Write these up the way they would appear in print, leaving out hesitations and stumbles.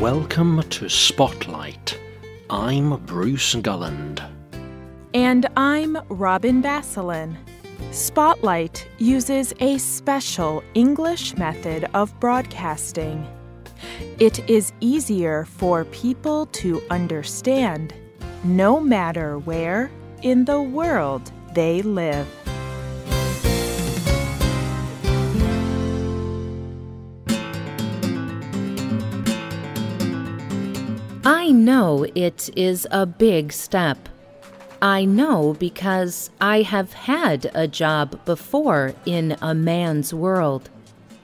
Welcome to Spotlight. I'm Bruce Gulland. And I'm Robin Basselin. Spotlight uses a special English method of broadcasting. It is easier for people to understand, no matter where in the world they live. I know it is a big step. I know because I have had a job before in a man's world.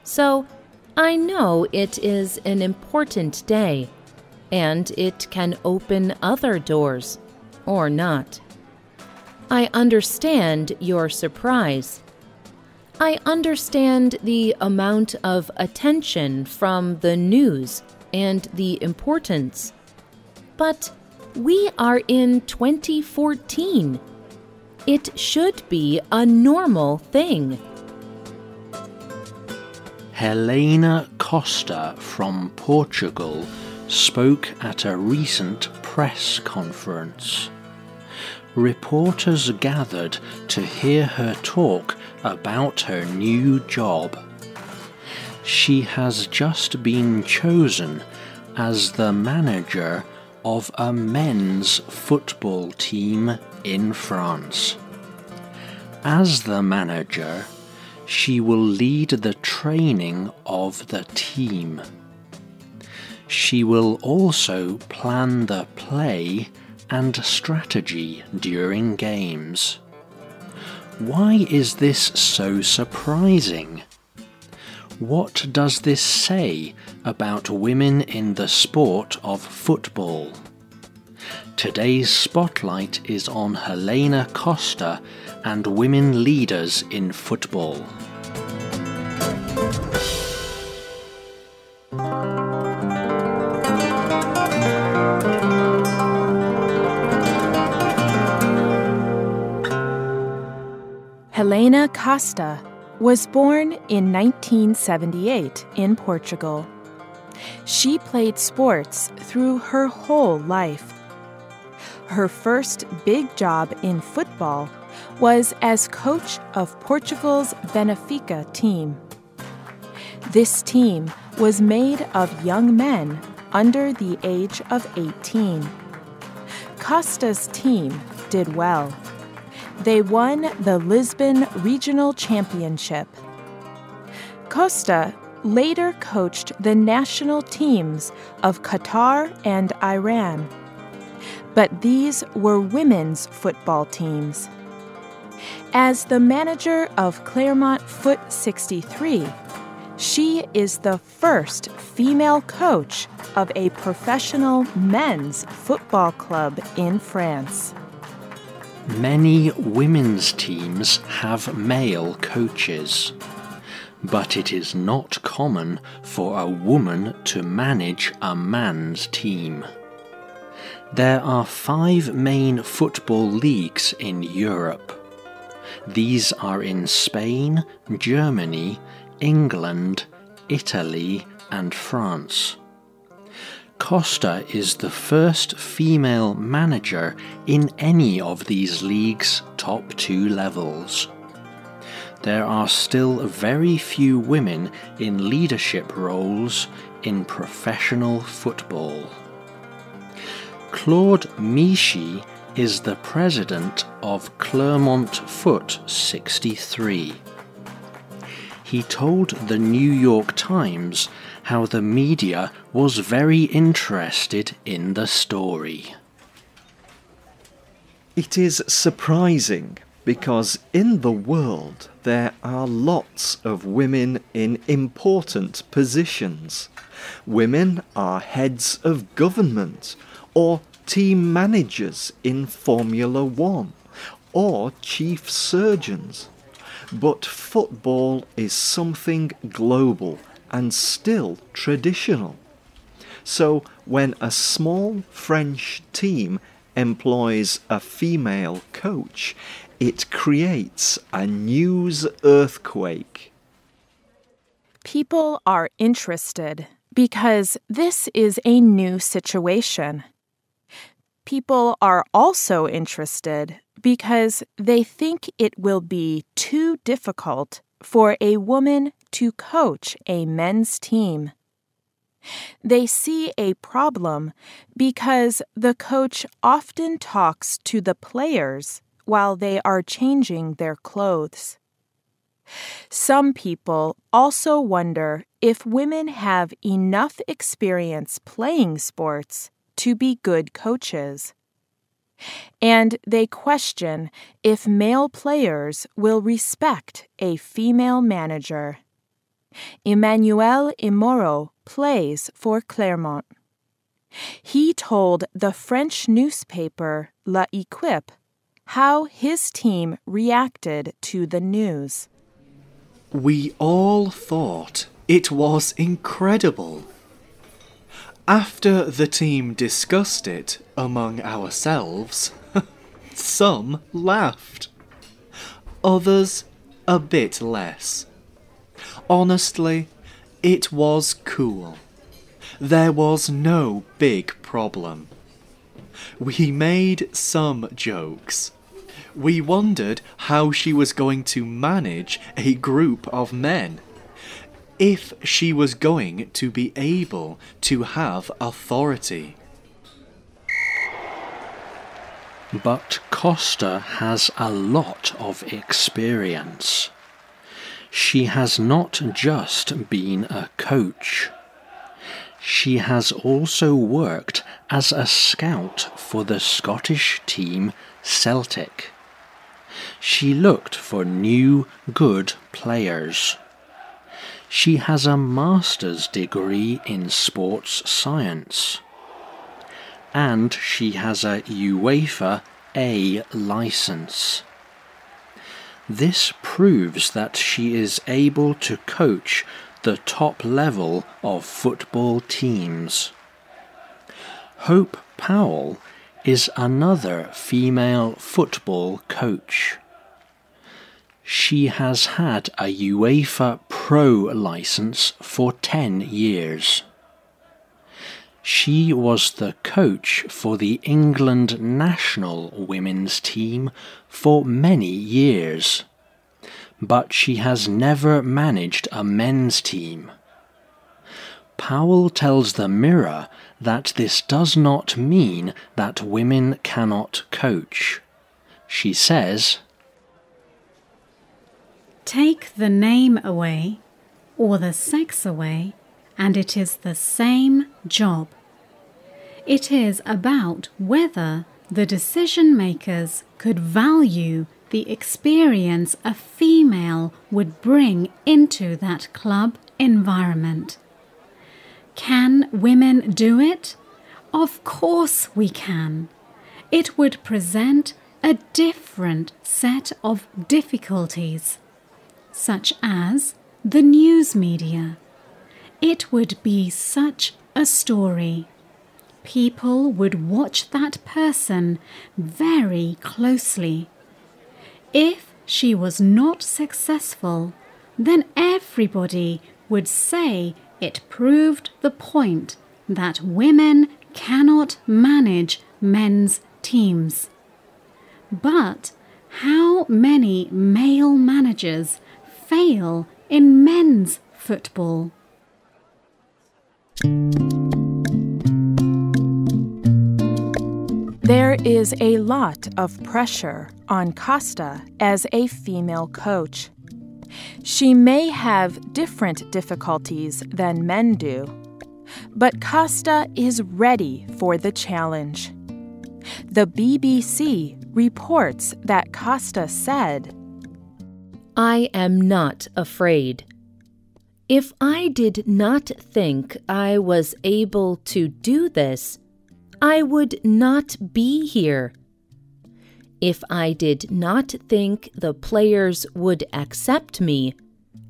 So I know it is an important day, and it can open other doors, or not. I understand your surprise. I understand the amount of attention from the news and the importance. But we are in 2014. It should be a normal thing. Helena Costa from Portugal spoke at a recent press conference. Reporters gathered to hear her talk about her new job. She has just been chosen as the manager of a men's football team in France. As the manager, she will lead the training of the team. She will also plan the play and strategy during games. Why is this so surprising? What does this say about women in the sport of football? Today's spotlight is on Helena Costa and women leaders in football. Helena Costa was born in 1978 in Portugal. She played sports through her whole life. Her first big job in football was as coach of Portugal's Benfica team. This team was made of young men under the age of 18. Costa's team did well. They won the Lisbon Regional Championship. Costa later coached the national teams of Qatar and Iran. But these were women's football teams. As the manager of Clermont Foot 63, she is the first female coach of a professional men's football club in France. Many women's teams have male coaches, but it is not common for a woman to manage a man's team. There are 5 main football leagues in Europe. These are in Spain, Germany, England, Italy, and France. Costa is the first female manager in any of these leagues' top 2 levels. There are still very few women in leadership roles in professional football. Claude Michy is the president of Clermont Foot 63. He told the New York Times how the media was very interested in the story. It is surprising because in the world there are lots of women in important positions. Women are heads of government or team managers in Formula One or chief surgeons. But football is something global and still traditional. So when a small French team employs a female coach, it creates a news earthquake. People are interested because this is a new situation. People are also interested because they think it will be too difficult for a woman to coach a men's team. They see a problem because the coach often talks to the players while they are changing their clothes. Some people also wonder if women have enough experience playing sports to be good coaches. And they question if male players will respect a female manager. Emmanuel Imoro plays for Clermont. He told the French newspaper L'Equipe how his team reacted to the news. We all thought it was incredible. After the team discussed it among ourselves, some laughed. Others a bit less. Honestly, it was cool. There was no big problem. We made some jokes. We wondered how she was going to manage a group of men, if she was going to be able to have authority. But Costa has a lot of experience. She has not just been a coach. She has also worked as a scout for the Scottish team Celtic. She looked for new, good players. She has a master's degree in sports science. And she has a UEFA A license. This proves that she is able to coach the top level of football teams. Hope Powell is another female football coach. She has had a UEFA Pro license for 10 years. She was the coach for the England national women's team for many years, but she has never managed a men's team. Powell tells the Mirror that this does not mean that women cannot coach. She says, "Take the name away, or the sex away, and it is the same job. It is about whether the decision makers could value the experience a female would bring into that club environment. Can women do it? Of course we can. It would present a different set of difficulties, such as the news media. It would be such a story. People would watch that person very closely. If she was not successful, then everybody would say it proved the point that women cannot manage men's teams. But how many male managers fail in men's football?" There is a lot of pressure on Costa as a female coach. She may have different difficulties than men do, but Costa is ready for the challenge. The BBC reports that Costa said, I am not afraid. If I did not think I was able to do this, I would not be here. If I did not think the players would accept me,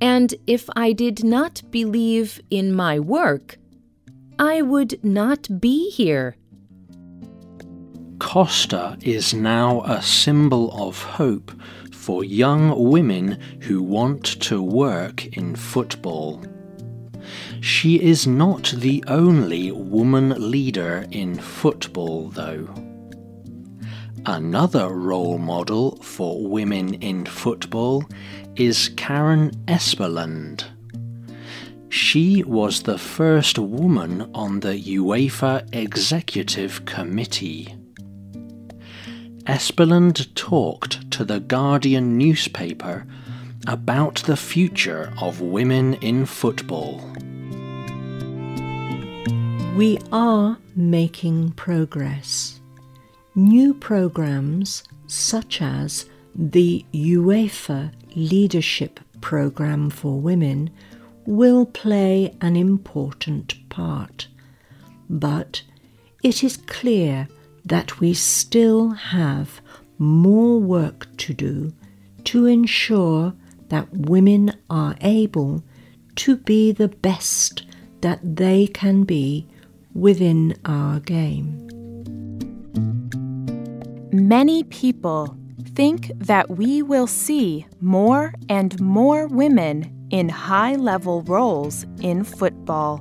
and if I did not believe in my work, I would not be here. Costa is now a symbol of hope for young women who want to work in football. She is not the only woman leader in football, though. Another role model for women in football is Karen Espeland. She was the first woman on the UEFA Executive Committee. Espeland talked to the Guardian newspaper about the future of women in football. We are making progress. New programs such as the UEFA Leadership Programme for Women will play an important part, but it is clear that we still have more work to do to ensure that women are able to be the best that they can be within our game. Many people think that we will see more and more women in high-level roles in football.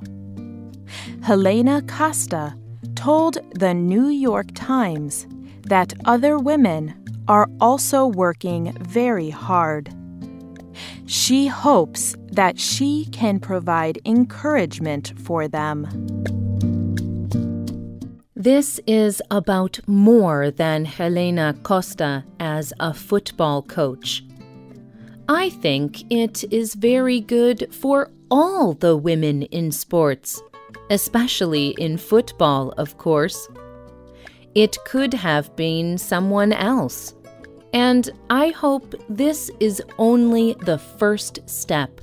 Helena Costa told the New York Times that other women are also working very hard. She hopes that she can provide encouragement for them. This is about more than Helena Costa as a football coach. I think it is very good for all the women in sports, especially in football, of course. It could have been someone else, and I hope this is only the first step.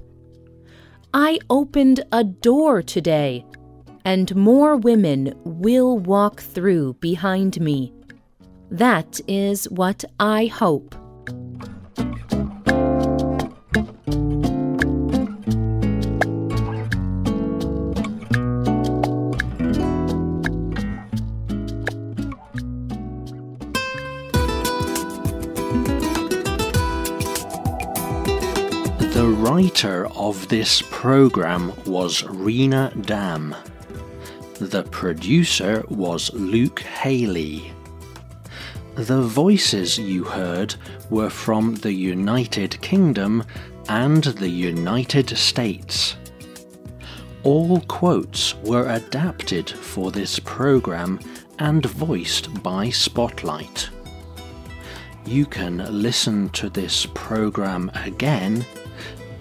I opened a door today, and more women will walk through behind me. That is what I hope. The writer of this program was Rena Dam. The producer was Luke Haley. The voices you heard were from the United Kingdom and the United States. All quotes were adapted for this program and voiced by Spotlight. You can listen to this program again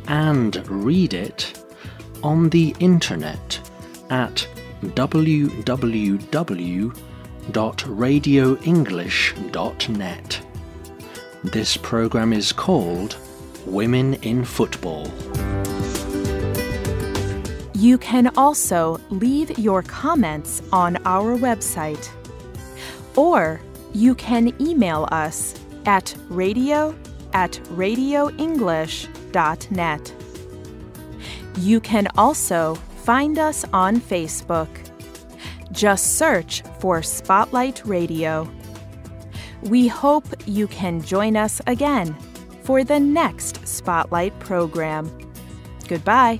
and read it on the internet at www.radioenglish.net. This program is called Women in Football. You can also leave your comments on our website, or you can email us at radio@radioenglish.net. You can also find us on Facebook. Just search for Spotlight Radio. We hope you can join us again for the next Spotlight program. Goodbye.